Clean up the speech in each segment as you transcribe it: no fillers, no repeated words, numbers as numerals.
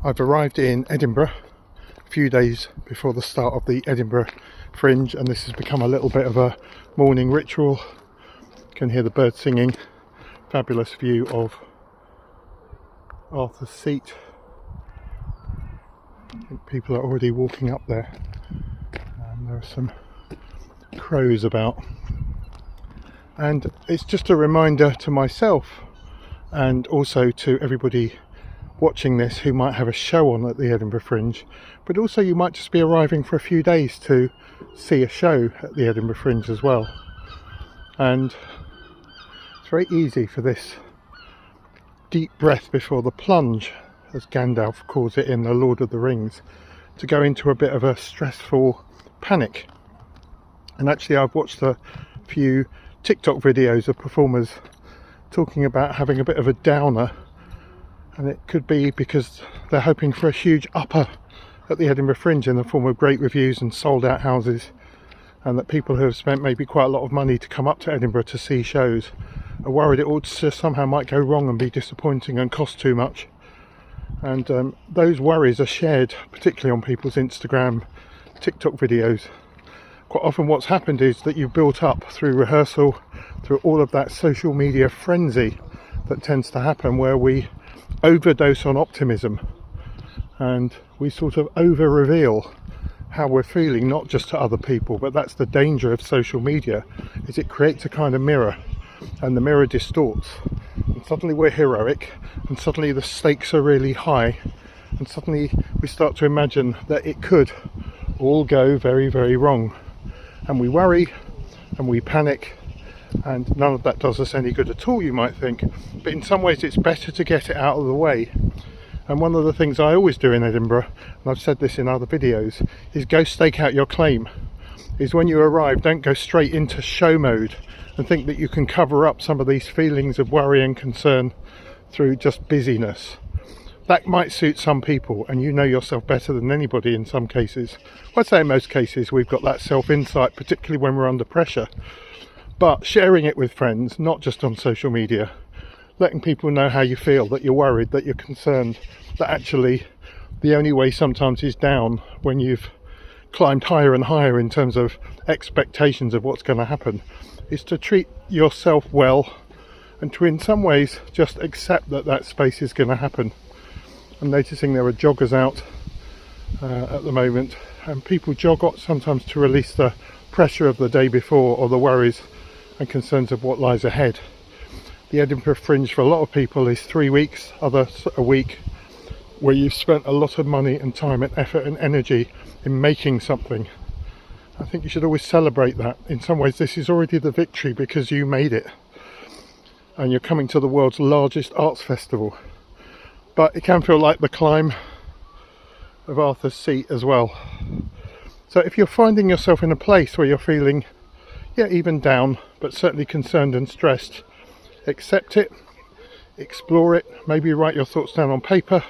I've arrived in Edinburgh a few days before the start of the Edinburgh Fringe, and this has become a little bit of a morning ritual. You can hear the birds singing. Fabulous view of Arthur's Seat. I think people are already walking up there, and there are some crows about. And it's just a reminder to myself and also to everybody watching this who might have a show on at the Edinburgh Fringe, but also you might just be arriving for a few days to see a show at the Edinburgh Fringe as well. And it's very easy for this deep breath before the plunge, as Gandalf calls it in The Lord of the Rings, to go into a bit of a stressful panic. And actually I've watched a few TikTok videos of performers talking about having a bit of a downer, and it could be because they're hoping for a huge upper at the Edinburgh Fringe in the form of great reviews and sold out houses, and that people who have spent maybe quite a lot of money to come up to Edinburgh to see shows are worried it all somehow might go wrong and be disappointing and cost too much. And those worries are shared particularly on people's Instagram, TikTok videos. Quite often what's happened is that you've built up through rehearsal, through all of that social media frenzy that tends to happen, where we overdose on optimism and we sort of over reveal how we're feeling, not just to other people. But that's the danger of social media, is it creates a kind of mirror, and the mirror distorts, and suddenly we're heroic, and suddenly the stakes are really high, and suddenly we start to imagine that it could all go very, very wrong, and we worry and we panic, and none of that does us any good at all, you might think. But in some ways it's better to get it out of the way. And one of the things I always do in Edinburgh, and I've said this in other videos, is go stake out your claim. Is when you arrive, don't go straight into show mode and think that you can cover up some of these feelings of worry and concern through just busyness. That might suit some people, and you know yourself better than anybody in some cases. I'd say in most cases we've got that self-insight, particularly when we're under pressure. But sharing it with friends, not just on social media, letting people know how you feel, that you're worried, that you're concerned, that actually the only way sometimes is down when you've climbed higher and higher in terms of expectations of what's going to happen, is to treat yourself well and to in some ways just accept that that space is going to happen. I'm noticing there are joggers out at the moment, and people jog sometimes to release the pressure of the day before or the worries and concerns of what lies ahead. The Edinburgh Fringe for a lot of people is 3 weeks, others a week, where you've spent a lot of money and time and effort and energy in making something. I think you should always celebrate that. In some ways this is already the victory, because you made it and you're coming to the world's largest arts festival. But it can feel like the climb of Arthur's Seat as well. So if you're finding yourself in a place where you're feeling, even down, but certainly concerned and stressed, accept it, explore it, maybe write your thoughts down on paper,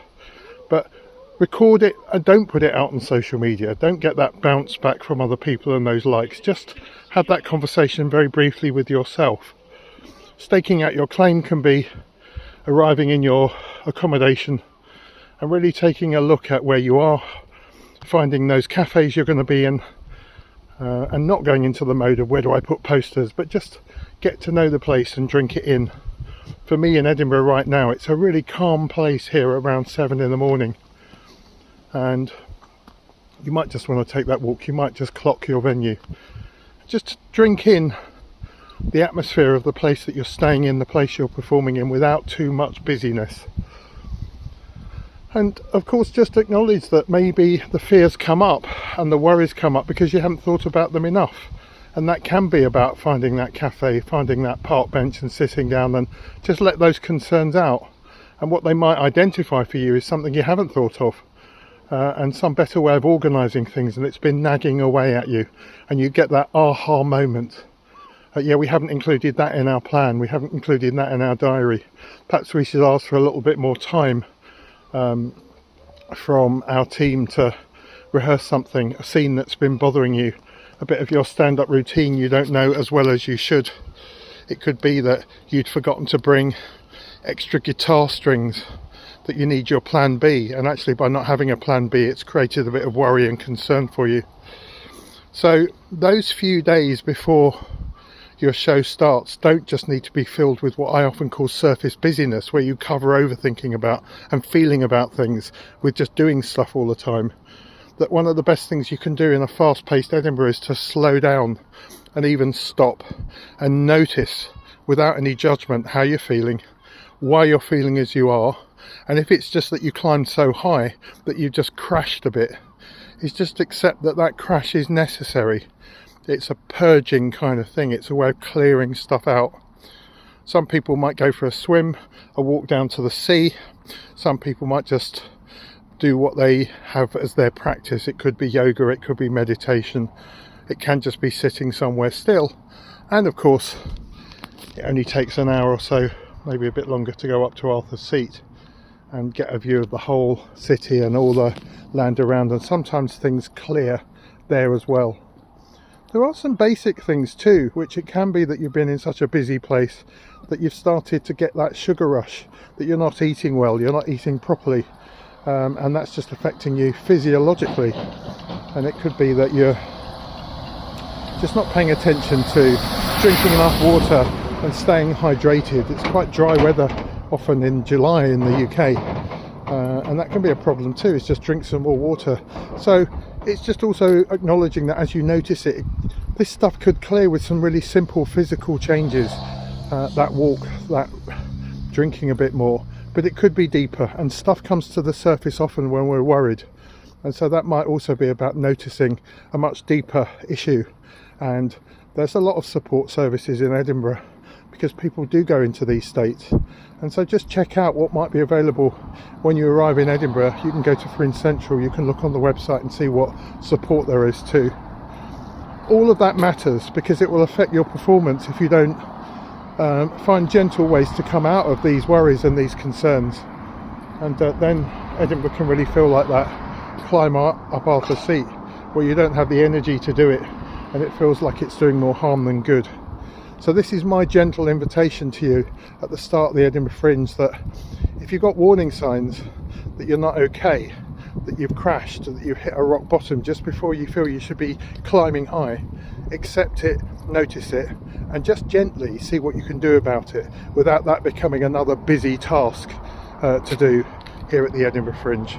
but record it and don't put it out on social media. Don't get that bounce back from other people and those likes. Just have that conversation very briefly with yourself. Staking out your claim can be arriving in your accommodation and really taking a look at where you are, finding those cafes you're going to be in, and not going into the mode of where do I put posters, but just get to know the place and drink it in. For me in Edinburgh right now, it's a really calm place here around 7 in the morning, and you might just want to take that walk. You might just clock your venue, just drink in the atmosphere of the place that you're staying in, the place you're performing in, without too much busyness. And of course just acknowledge that maybe the fears come up and the worries come up because you haven't thought about them enough, and that can be about finding that cafe, finding that park bench and sitting down, and just let those concerns out. And what they might identify for you is something you haven't thought of, and some better way of organising things, and it's been nagging away at you, and you get that aha moment. We haven't included that in our plan, we haven't included that in our diary. Perhaps we should ask for a little bit more time from our team to rehearse something, a scene that's been bothering you, a bit of your stand-up routine you don't know as well as you should. It could be that you'd forgotten to bring extra guitar strings that you need your plan B, and actually by not having a plan B it's created a bit of worry and concern for you. So those few days before your show starts don't just need to be filled with what I often call surface busyness, where you cover over thinking about and feeling about things with just doing stuff all the time. That one of the best things you can do in a fast-paced Edinburgh is to slow down and even stop and notice without any judgment how you're feeling, why you're feeling as you are, and if it's just that you climbed so high that you just crashed a bit, is just accept that that crash is necessary. It's a purging kind of thing. It's a way of clearing stuff out. Some people might go for a swim, a walk down to the sea. Some people might just do what they have as their practice. It could be yoga, it could be meditation. It can just be sitting somewhere still. And of course, it only takes an hour or so, maybe a bit longer, to go up to Arthur's Seat and get a view of the whole city and all the land around, and sometimes things clear there as well. There are some basic things too, which it can be that you've been in such a busy place that you've started to get that sugar rush, that you're not eating well, you're not eating properly, and that's just affecting you physiologically. And it could be that you're just not paying attention to drinking enough water and staying hydrated. It's quite dry weather often in July in the UK, and that can be a problem too. It's just drink some more water. So it's just also acknowledging that as you notice it, this stuff could clear with some really simple physical changes. That walk, that drinking a bit more, but it could be deeper, and stuff comes to the surface often when we're worried, and so that might also be about noticing a much deeper issue. And there's a lot of support services in Edinburgh because people do go into these states, and so just check out what might be available when you arrive in Edinburgh. You can go to Fringe Central, you can look on the website and see what support there is too. All of that matters because it will affect your performance if you don't find gentle ways to come out of these worries and these concerns, and then Edinburgh can really feel like that climb up Arthur's Seat where you don't have the energy to do it and it feels like it's doing more harm than good. So this is my gentle invitation to you at the start of the Edinburgh Fringe, that if you've got warning signs that you're not okay, that you've crashed, that you've hit a rock bottom just before you feel you should be climbing high, accept it, notice it, and just gently see what you can do about it without that becoming another busy task to do here at the Edinburgh Fringe.